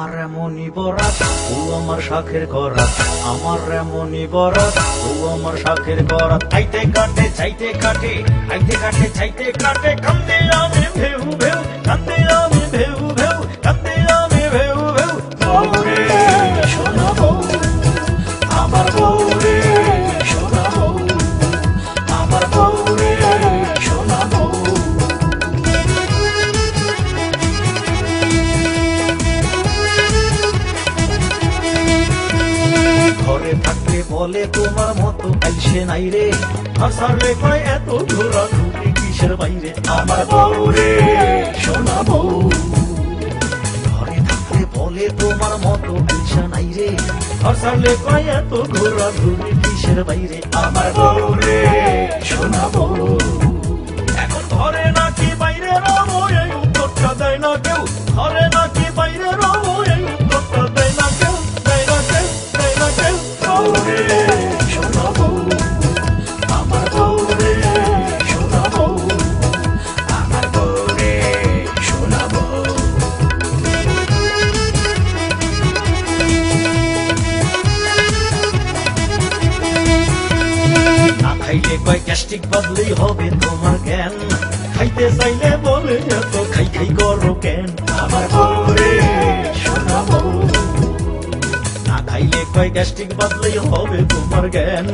আমার এমনই বরাত ও আমার শাখের করাত, আমার এমনই বরাত ও আমার শাখের করাত। আইতে কাটে চাইতে কাটে, আইতে কাটে চাইতে কাটে, কান্দে আমি ভেউ ভেউ, কান্দে আমি ভেউ ভেউ, কান্দে আমি ভেউ ভেউ। বউরে সোনা বউ, আমার বউরে সোনা বউ, আমার বউরে সোনা বউ। ঘরে থাকলে বলে তোমার মতো আইসে নাই রে, আর সারলে কয় এত ঘোরা ঘুরি কিসের বাইরে। আমার বউরে সোনা বউ, ঘরে থাকলে বলে তোমার মতো আইসা নাই রে, আর সারলে কয় এত ঘোরা ঘুরি কিসের বাইরে। আমার বউরে সোনা বউ। এখন ঘরে নাকি বাইরে রবো এই উত্তরটা দেয় না কেউ, ঘরে নাকি বাইরে রবো এই উত্তরটা দেয় না কেউ, দেয় না কেউ, দেয় না কেউ। বউরে সোনা বউ, আমার বউরে সোনা বউ, আমার বউরে সোনা বউ। না খাইলে কয় গ্যাস্ট্রিক বাদলেই হবে তোমার জ্ঞান, খাইতে চাইলে বলে এত খাই খাই করো কেন। আমার বউরে সোনা বউ, না খাইলে কয় গ্যাস্ট্রিক বাদলেই হবে তোমার জ্ঞান,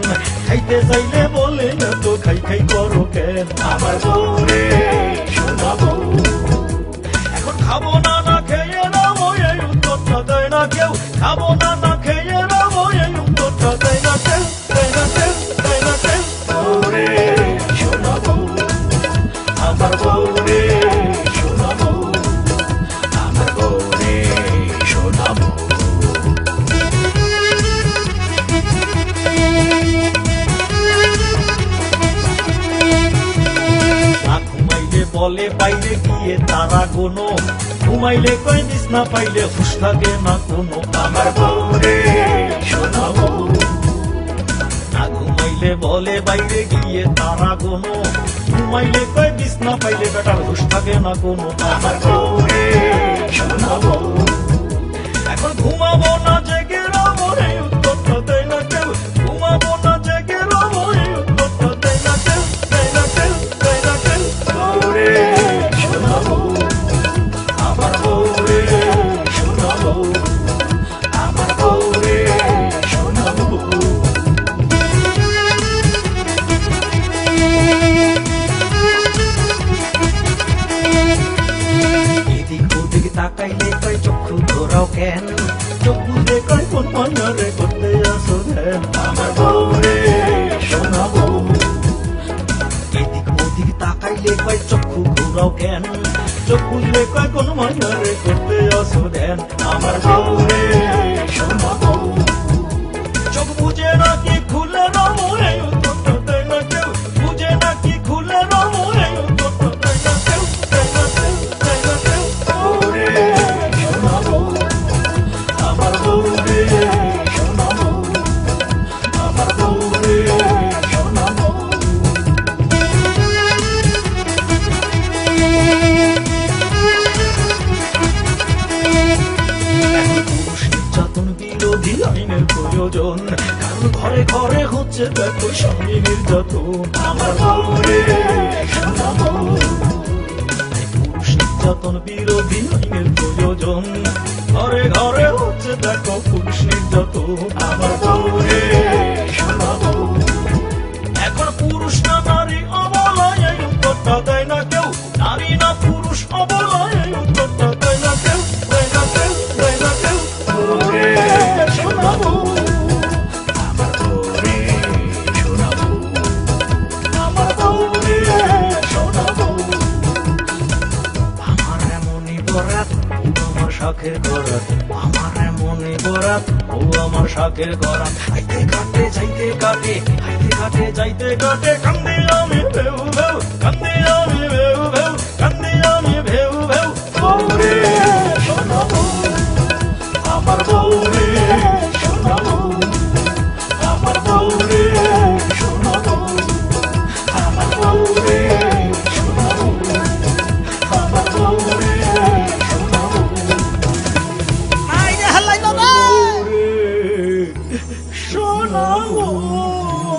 খাইতে চাইলে বলে এত খাই খাই করো কেন। আমার বউরে সোনা বউ। এখন খাবো না না খেয়ে রবো এই উত্তরটা দেয় না কেউ, খাবো না না খেয়ে রবো এই উত্তরটা দেয় না কেউ, দেয় না কেউ, দেয় না কেউ। বউরে সোনা বউ, আমার বউরে সোনা বউ, আমার বউরে সোনা বউ। না ঘুমাইলে বলে বাইরে গিয়ে তারা কোনো, ঘুমাইলে কয় বিছনা পাইলে হুশ থাকে না কোনো। আমার বউরে সোনা বউ। না ঘুমাইলে বলে বাইরে গিয়ে তারা কোনো, ঘুমাইলে কয় বিছনা পাইলে বেটার হুশ থাকে না কোনো। আমার বউরে সোনা বউ। এখন ঘুমাবো না জেগে রবো এই উত্তরটা দেয় না কেউ, ঘুমাবো না জেগে রবো এই উত্তরটা দেয় না কেউ, দেয় না কেউ, দেয় না কেউ। বউরে সোনা বউ, আমার বউরে সোনা বউ, আমার বউরে সোনা বউ। এদিক ওদিক তাকাইলে কয় চক্ষু ধরাও কেন, চোখ বুঝে কয় কোন মনে করতে আসো ধ্যান। আমার বউরে সোনা বউ। এদিক ওদিক তাকাইলে কয় চক্ষু ঘোরাও কেন, চোখ বুঝলে কয় কোন মনে করতে আসো ধ্যান। আমার বউরে সোনা বউ। চোখ বুঝে নাকি খুলে রবো এই উত্তরটা দেয় না কেউ, বুঝে নাকি খুলে রবো এই উত্তরটা দেয় না কেউ, দেয় না কেউ, দেয় না কেউ। বউরে সোনা বউ, আমার বউরে সোনা বউ, আমার বউরে সোনা বউ। পুরুষ নির্যাতন বিরোধী আইনের প্রয়োজন, কারণ ঘরে ঘরে হচ্ছে দেখো স্বামী নির্যাতন। আমার বউরে সোনা বউ। পুরুষ নির্যাতন বিরোধী আইনের প্রয়োজন, ঘরে ঘরে হচ্ছে দেখো পুরুষ নির্যাতন। আমার বউরে সোনা বউ। এখন পুরুষ না নারী অবলায় এই উত্তরটা দেয় না কেউ, নারী না পুরুষ অবলায় এই উত্তরটা দেয় না কেউ, দেয় না কেউ, দেয় না কেউ। বউরে সোনা বউ, আমার বউরে সোনা বউ, আমার বউরে সোনা বউ। আমার এমনই বরাত ও আমার শাখের করাত, আমার এমনই বরাত ও আমার শাখের করাত। হাইতে কাটে যাইতে কাটে, হাইতে কাটে যাইতে কাটে, কান্দে আমি ভেউ ভেউ, কান্দে আমি ভেউ ভেউ, কান্দে আমি ভেউ ভেউ। বউরে সোনা বউ, আমার বউরে সোনা বউ, আমার বউরে সোনা বউ, আমার বউরে সোনা বউ, আমার বউরে সোনা বউ। সোনা বউ